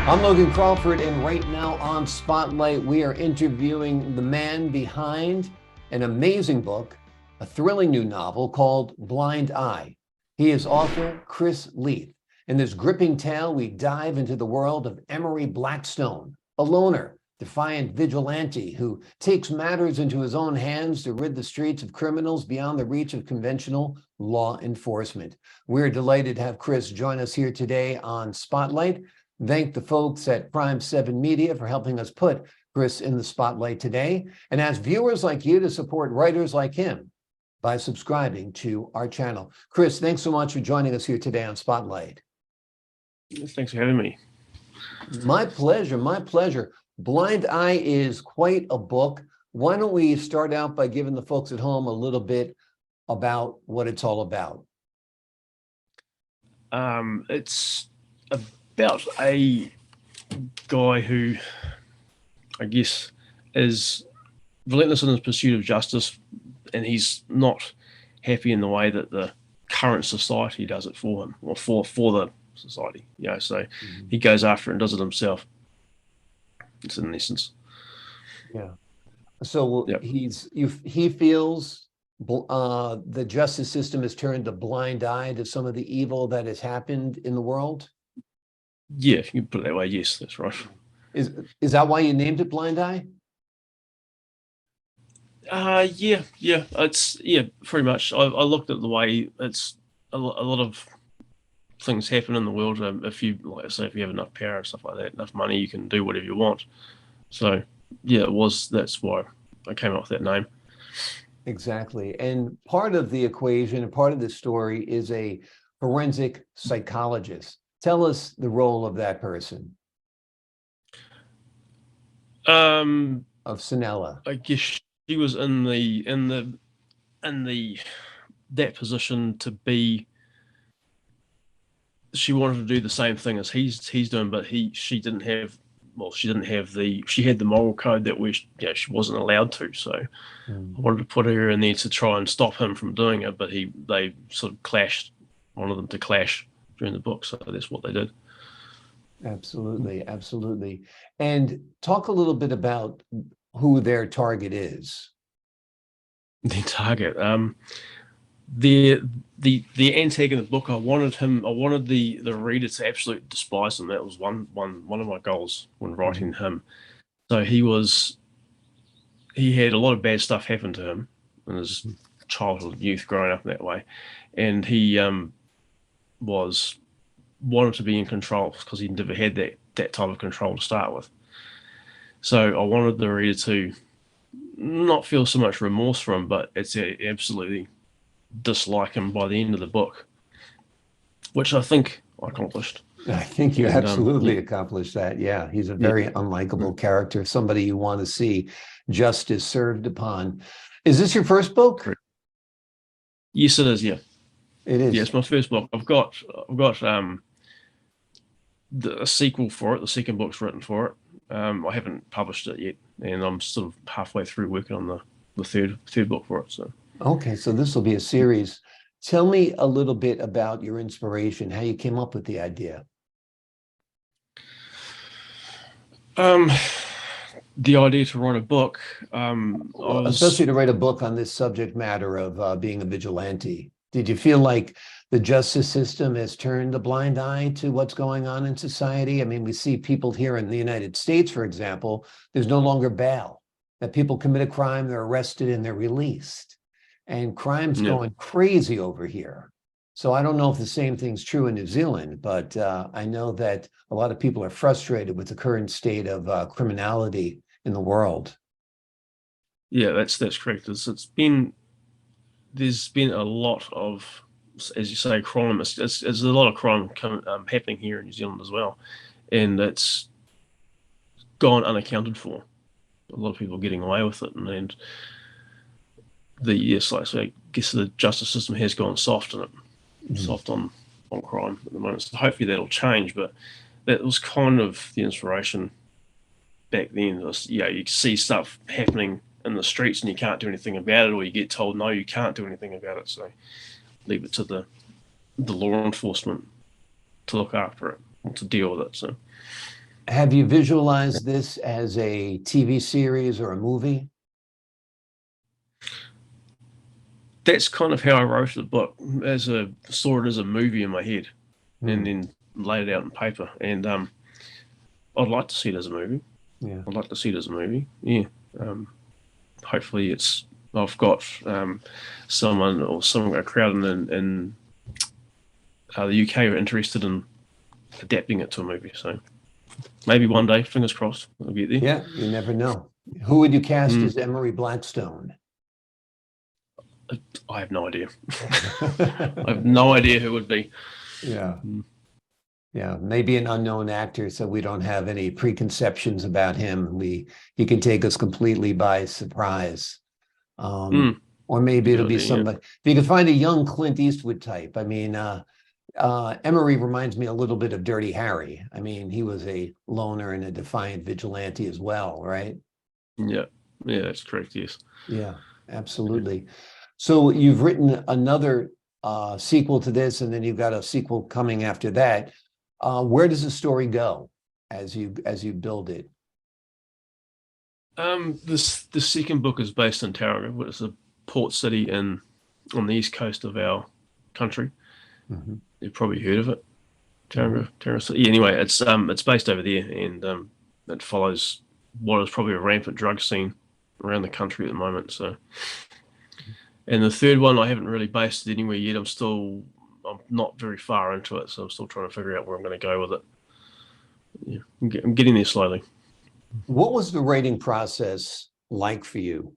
I'm Logan Crawford, and right now on Spotlight, we are interviewing the man behind an amazing book, a thrilling new novel called Blind Eye. He is author Kris Leith. In this gripping tale, we dive into the world of Emery Blackstone, a loner, defiant vigilante who takes matters into his own hands to rid the streets of criminals beyond the reach of conventional law enforcement. We're delighted to have Kris join us here today on Spotlight. Thank the folks at Prime 7 Media for helping us put Kris in the spotlight today, and ask viewers like you to support writers like him by subscribing to our channel. Kris, thanks so much for joining us here today on Spotlight. Thanks for having me. My pleasure, my pleasure. Blind Eye is quite a book. Why don't we start out by giving the folks at home a little bit about what it's all about? It's about a guy who, I guess, is relentless in his pursuit of justice, and he's not happy in the way that the current society does it for him, or for the society. So he goes after it and does it himself. It's in essence. Yeah. So Yep. he feels the justice system has turned a blind eye to some of the evil that has happened in the world. Yeah, if you can put it that way, yes, that's right. Is that why you named it Blind Eye? Yeah, it's pretty much. I looked at the way it's a lot of things happen in the world. If you, like I say, if you have enough power and stuff like that, enough money, you can do whatever you want. So yeah, that's why I came up with that name. Exactly. And part of the equation and part of the story is a forensic psychologist. Tell us the role of that person. Of Sanela. I guess she was in that position to be. She wanted to do the same thing as he's doing, but she didn't have. Well, she didn't have she had the moral code that she wasn't allowed to. So I wanted to put her in there to try and stop him from doing it, but they sort of clashed. Wanted them to clash during the book, so that's what they did. Absolutely, absolutely. And talk a little bit about who their target is. The target, the antagonist book. I wanted the reader to absolutely despise him. That was one of my goals when writing him. So he had a lot of bad stuff happen to him in his childhood, youth, growing up that way, and he wanted to be in control because he never had that type of control to start with. So I wanted the reader to not feel so much remorse for him, but it's absolutely dislike him by the end of the book, which I think I accomplished. I think you absolutely accomplished that. Yeah, he's a very unlikable character, somebody you want to see justice served upon. Is this your first book? Yes, it is. Yeah, it is. Yeah, it's my first book. I've got a sequel for it. The second book's written for it. I haven't published it yet, and I'm sort of halfway through working on the third book for it. So okay, so this will be a series. Tell me a little bit about your inspiration, how you came up with the idea. The idea to write a book, especially to write a book on this subject matter of being a vigilante. Did you feel like the justice system has turned a blind eye to what's going on in society? I mean, we see people here in the United States, for example, there's no longer bail. That people commit a crime, they're arrested and they're released. And crime's going crazy over here. So I don't know if the same thing's true in New Zealand, but I know that a lot of people are frustrated with the current state of criminality in the world. Yeah, that's correct. There's been a lot of, as you say, crime. There's a lot of crime happening here in New Zealand as well, and it's gone unaccounted for. A lot of people getting away with it, and I guess the justice system has gone soft soft on crime at the moment. So hopefully that'll change. But that was kind of the inspiration back then. You see stuff happening in the streets and you can't do anything about it, or you get told no, you can't do anything about it. So leave it to the law enforcement to look after it or to deal with it. So Have you visualized this as a TV series or a movie? That's kind of how I wrote the book, saw it as a movie in my head, and Hmm. then laid it out on paper. And I'd like to see it as a movie. Yeah. I'd like to see it as a movie. Yeah. Um, Hopefully, I've got a crowd in the UK are interested in adapting it to a movie. So maybe one day, fingers crossed, I'll get there. Yeah, you never know. Who would you cast Mm, as Emery Blackstone? I have no idea. I have no idea who it would be. Yeah. Mm, Yeah, maybe an unknown actor, so we don't have any preconceptions about him. He can take us completely by surprise. Um, mm, or maybe it'll good be idea. Yeah. somebody. If you could find a young Clint Eastwood type. I mean, Emery reminds me a little bit of Dirty Harry. I mean, he was a loner and a defiant vigilante as well, right? Yeah. Yeah, that's correct. Yes. Yeah, absolutely. So you've written another sequel to this, and then you've got a sequel coming after that. Where does the story go as you build it? The second book is based in Tauranga, which is a port city on the east coast of our country. Mhm, You've probably heard of it, mhm. Tauranga City. Yeah, anyway, it's based over there, and it follows what is probably a rampant drug scene around the country at the moment. So, and the third one I haven't really based it anywhere yet. I'm not very far into it, so I'm still trying to figure out where I'm going to go with it. Yeah, I'm getting there slowly. What was the writing process like for you?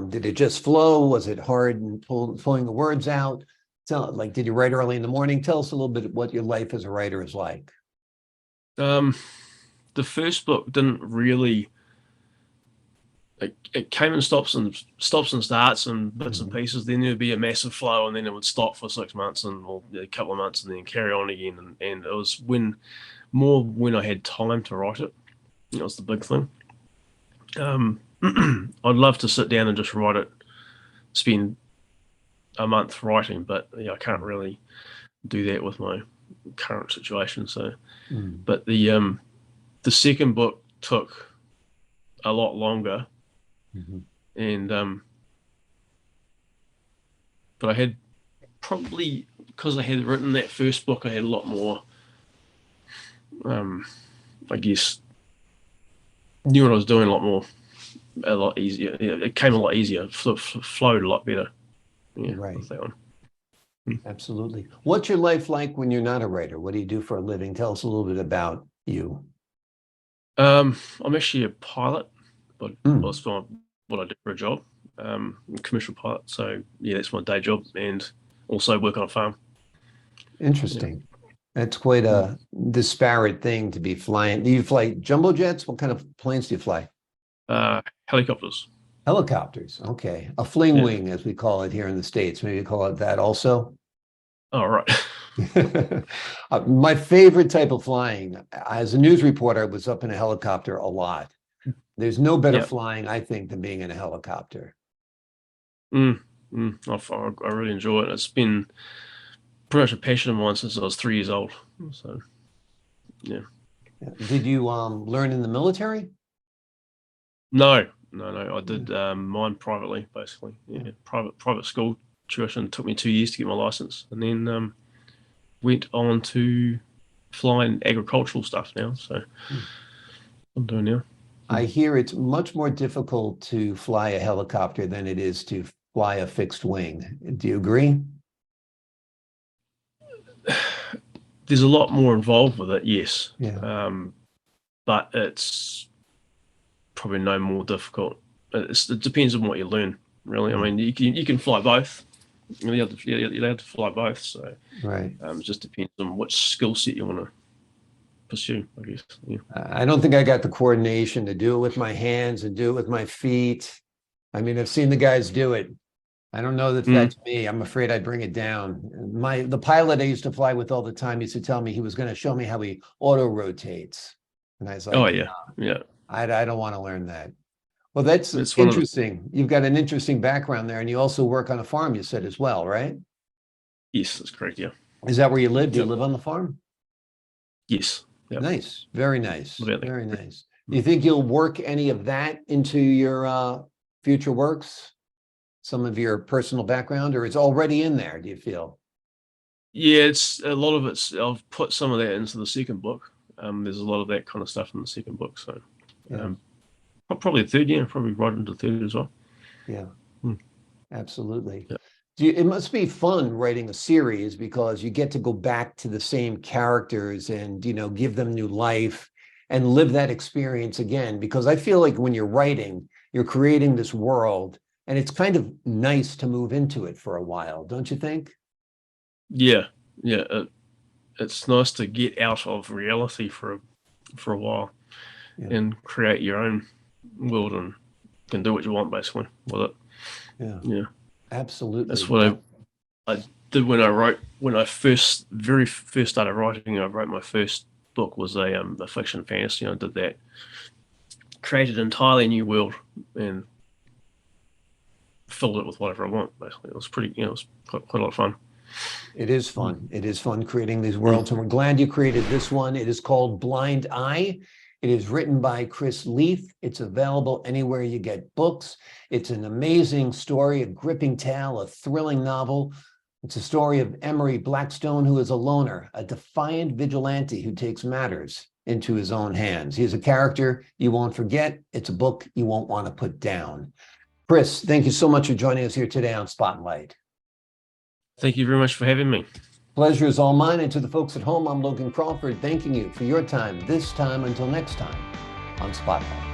Did it just flow? Was it hard and pulling the words out? Did you write early in the morning? Tell us a little bit what your life as a writer is like. Um, the first book didn't really. It came and stops and starts and bits and Mhm. pieces. Then there'd be a massive flow, and then it would stop for 6 months or a couple of months, and then carry on again. And it was when I had time to write it. That was the big thing. I'd love to sit down and just write it, spend a month writing, but I can't really do that with my current situation. So, Mm. but the second book took a lot longer, Mhm. and but I had probably because I had written that first book, I had a lot more. Um, I guess knew what I was doing a lot more, a lot easier. Yeah, it came a lot easier, flowed a lot better. Yeah, Right. with that one. Absolutely. What's your life like when you're not a writer? What do you do for a living? Tell us a little bit about you. I'm actually a pilot, but Mm. that's what I do for a job. I'm a commercial pilot, so yeah, that's my day job, and also work on a farm. Yeah. Interesting. That's quite Mm. a disparate thing to be flying. Do you fly jumbo jets? What kind of planes do you fly? Helicopters. Helicopters. Okay. A fling Yeah. wing, as we call it here in the States. Maybe you call it that also. Oh, right. My favorite type of flying, as a news reporter, I was up in a helicopter a lot. There's no better Yeah. flying, I think, than being in a helicopter. Mm. I really enjoy it. It's been pretty much a passion of mine since I was 3 years old. So yeah. Did you learn in the military? No. I Yeah. did mine privately, basically. Yeah. Yeah, private school tuition. It took me 2 years to get my license, and then went on to flying agricultural stuff now. So Hmm. I'm doing now. I hear it's much more difficult to fly a helicopter than it is to fly a fixed wing. Do you agree? There's a lot more involved with it, yes, Yeah. but it's probably no more difficult. It depends on what you learn, really. I Mm. mean, you can fly both. You're allowed to fly both. So Right. it just depends on which skill set you want to pursue, I guess. Yeah. I don't think I got the coordination to do it with my hands and do it with my feet. I mean, I've seen the guys do it. I don't know if Mm. that's me. I'm afraid I'd bring it down. The pilot I used to fly with all the time used to tell me he was going to show me how he auto rotates. And I was Oh like, yeah, yeah. I don't want to learn that. Well, that's It's one of the interesting. You've got an interesting background there, and you also work on a farm, you said as well, right? yes, that's correct. Yeah. Is that where you live? Do you Yep. live on the farm? Yes. Yep. Nice. Very nice. What about that? Very nice. Do you think you'll work any of that into your future works? Some of your personal background, or it's already in there, do you feel? Yeah, it's a lot of it's. I've put some of that into the second book. There's a lot of that kind of stuff in the second book. So, Yeah. probably the third. Yeah, probably right into the third as well. Yeah. Hmm. Absolutely. Yeah. It must be fun writing a series because you get to go back to the same characters and, give them new life and live that experience again. Because I feel like when you're writing, you're creating this world and it's kind of nice to move into it for a while, don't you think? Yeah, it's nice to get out of reality for a while Yeah. and create your own world and can do what you want basically with it. Yeah. Yeah, Absolutely. that's what I did when I very first started writing. I wrote my first book was a fiction fantasy. I did that, created an entirely new world and filled it with whatever I want. Basically, it was pretty. It was quite a lot of fun. It is fun. It is fun creating these worlds, and we're glad you created this one. It is called Blind Eye. It is written by Kris Leith. It's available anywhere you get books. It's an amazing story, a gripping tale, a thrilling novel. It's a story of Emery Blackstone, who is a loner, a defiant vigilante who takes matters into his own hands. He's a character you won't forget. It's a book you won't want to put down. Kris, thank you so much for joining us here today on Spotlight. Thank you very much for having me. Pleasure is all mine. And to the folks at home, I'm Logan Crawford, thanking you for your time this time. Until next time on Spotlight.